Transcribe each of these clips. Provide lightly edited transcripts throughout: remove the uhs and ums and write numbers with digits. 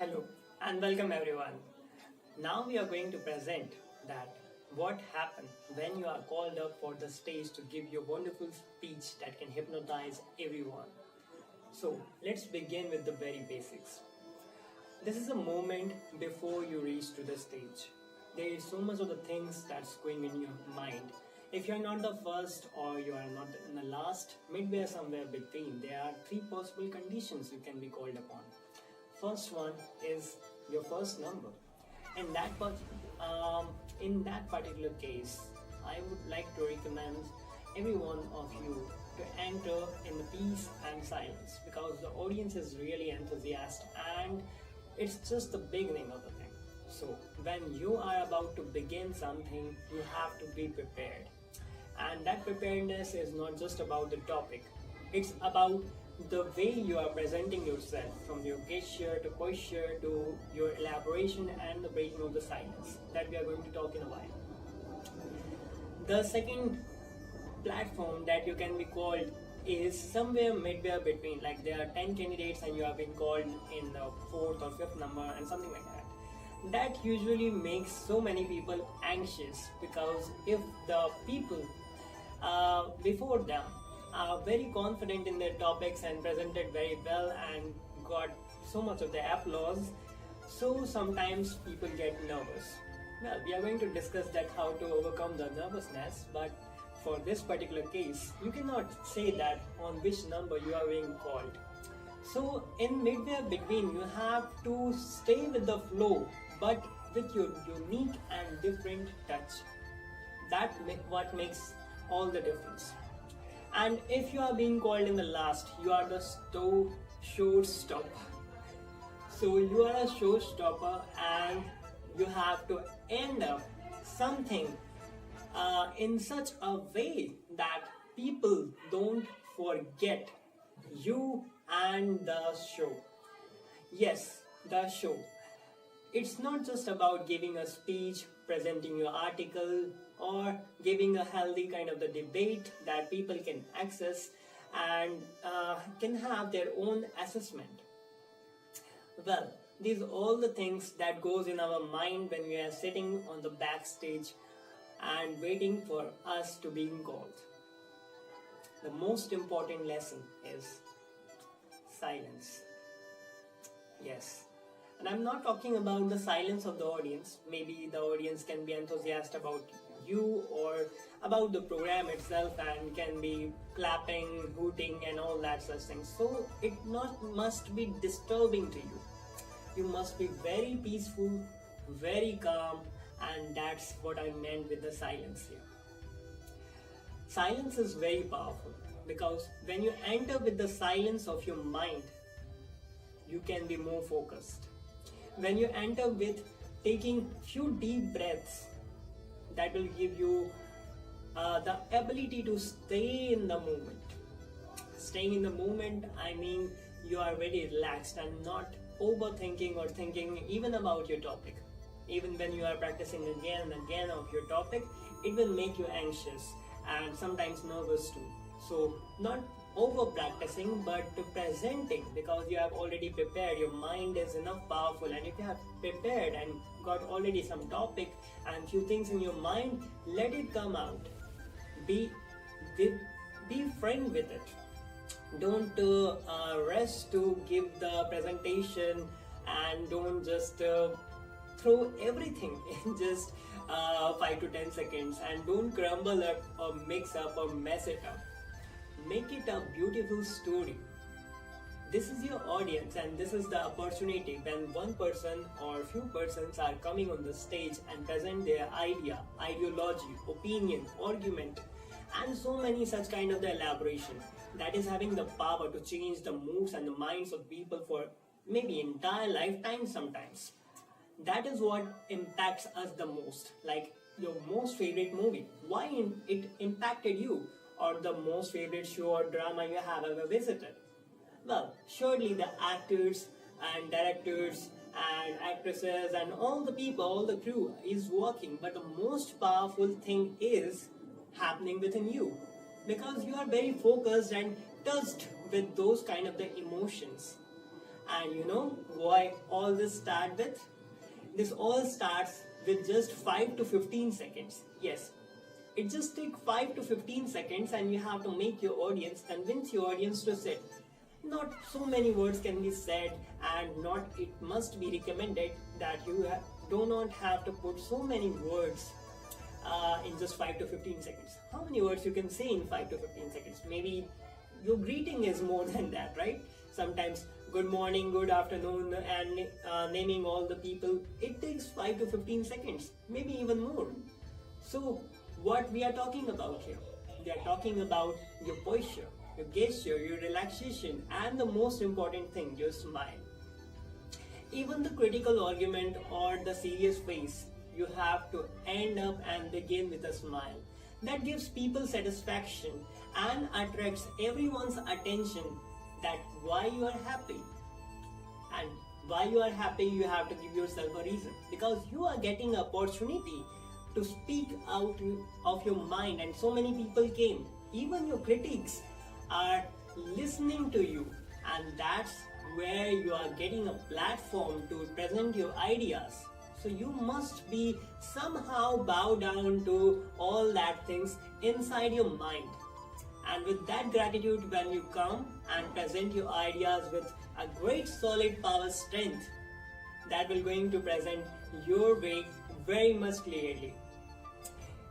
Hello and welcome everyone. Now we are going to present that what happens when you are called up for the stage to give your wonderful speech that can hypnotize everyone. So let's begin with the very basics. This is a moment before you reach to the stage. There is so much of the things that's going in your mind. If you are not the first or you are not in the last, midway somewhere between, there are three possible conditions you can be called upon. First one is your first number. In in that particular case, I would like to recommend every one of you to enter in the peace and silence because the audience is really enthusiastic and it's just the beginning of the thing. So when you are about to begin something, you have to be prepared. And that preparedness is not just about the topic, it's about the way you are presenting yourself, from your gesture to posture to your elaboration and the breaking of the silence that we are going to talk in a while. The second platform that you can be called is somewhere midway between, like there are 10 candidates and you have been called in the fourth or fifth number and something like that. That usually makes so many people anxious because if the people before them are very confident in their topics and presented very well and got so much of the applause, so sometimes people get nervous. Well, we are going to discuss that how to overcome the nervousness, but for this particular case, you cannot say that on which number you are being called. So in midway between, you have to stay with the flow, but with your unique and different touch. That's what makes all the difference. And if you are being called in the last, you are the showstopper. So you are a showstopper and you have to end up something in such a way that people don't forget you and the show. Yes, the show. It's not just about giving a speech, presenting your article, or giving a healthy kind of the debate that people can access and can have their own assessment. Well, these are all the things that goes in our mind when we are sitting on the backstage and waiting for us to be called. The most important lesson is silence. Yes. And I'm not talking about the silence of the audience. Maybe the audience can be enthusiastic about you or about the program itself and can be clapping, hooting and all that such things. So it must be disturbing to you. You must be very peaceful, very calm, and that's what I meant with the silence here. Silence is very powerful because when you enter with the silence of your mind, you can be more focused. When you enter with taking few deep breaths, that will give you the ability to stay in the moment. Staying in the moment, I mean you are very relaxed and not overthinking or thinking even about your topic. Even when you are practicing again and again of your topic, it will make you anxious and sometimes nervous too. So not over practicing but presenting, because you have already prepared, your mind is enough powerful, and if you have prepared and got already some topic and few things in your mind, let it come out. Be friend with it. Don't rush to give the presentation and don't just throw everything in just 5 to 10 seconds, and don't crumble up or mix up or mess it up. Make it a beautiful story. This is your audience and this is the opportunity when one person or few persons are coming on the stage and present their idea, ideology, opinion, argument and so many such kind of the elaboration that is having the power to change the moods and the minds of people for maybe entire lifetime sometimes. That is what impacts us the most, like your most favorite movie. Why it impacted you? Or the most favorite show or drama you have ever visited? Well, surely the actors and directors and actresses and all the people, all the crew is working, but the most powerful thing is happening within you because you are very focused and touched with those kind of the emotions. And you know why all this start with? This all starts with just 5 to 15 seconds. Yes, it just takes 5 to 15 seconds and you have to make your audience, convince your audience to sit. Not so many words can be said, and not it must be recommended that you do not have to put so many words in just 5 to 15 seconds. How many words you can say in 5 to 15 seconds? Maybe your greeting is more than that, right? Sometimes good morning, good afternoon, and naming all the people, it takes 5 to 15 seconds, maybe even more. So what we are talking about here? We are talking about your posture, your gesture, your relaxation, and the most important thing, your smile. Even the critical argument or the serious face, you have to end up and begin with a smile. That gives people satisfaction and attracts everyone's attention that why you are happy. And why you are happy, you have to give yourself a reason. Because you are getting an opportunity to speak out of your mind, and so many people came. Even your critics are listening to you, and that's where you are getting a platform to present your ideas. So you must be somehow bow down to all that things inside your mind. And with that gratitude, when you come and present your ideas with a great solid power strength, that will going to present your way very much clearly.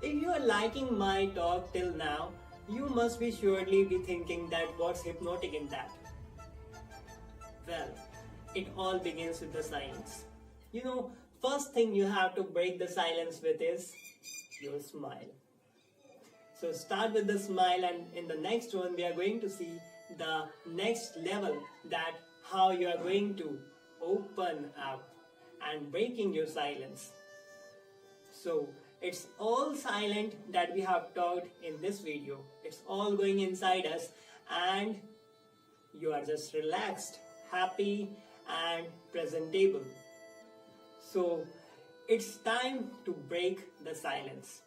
If you are liking my talk till now, you must be surely be thinking that what's hypnotic in that? Well, it all begins with the silence. You know, first thing you have to break the silence with is your smile. So start with the smile, and in the next one we are going to see the next level, that how you are going to open up and breaking your silence. So it's all silent that we have talked in this video. It's all going inside us, and you are just relaxed, happy and presentable. So it's time to break the silence.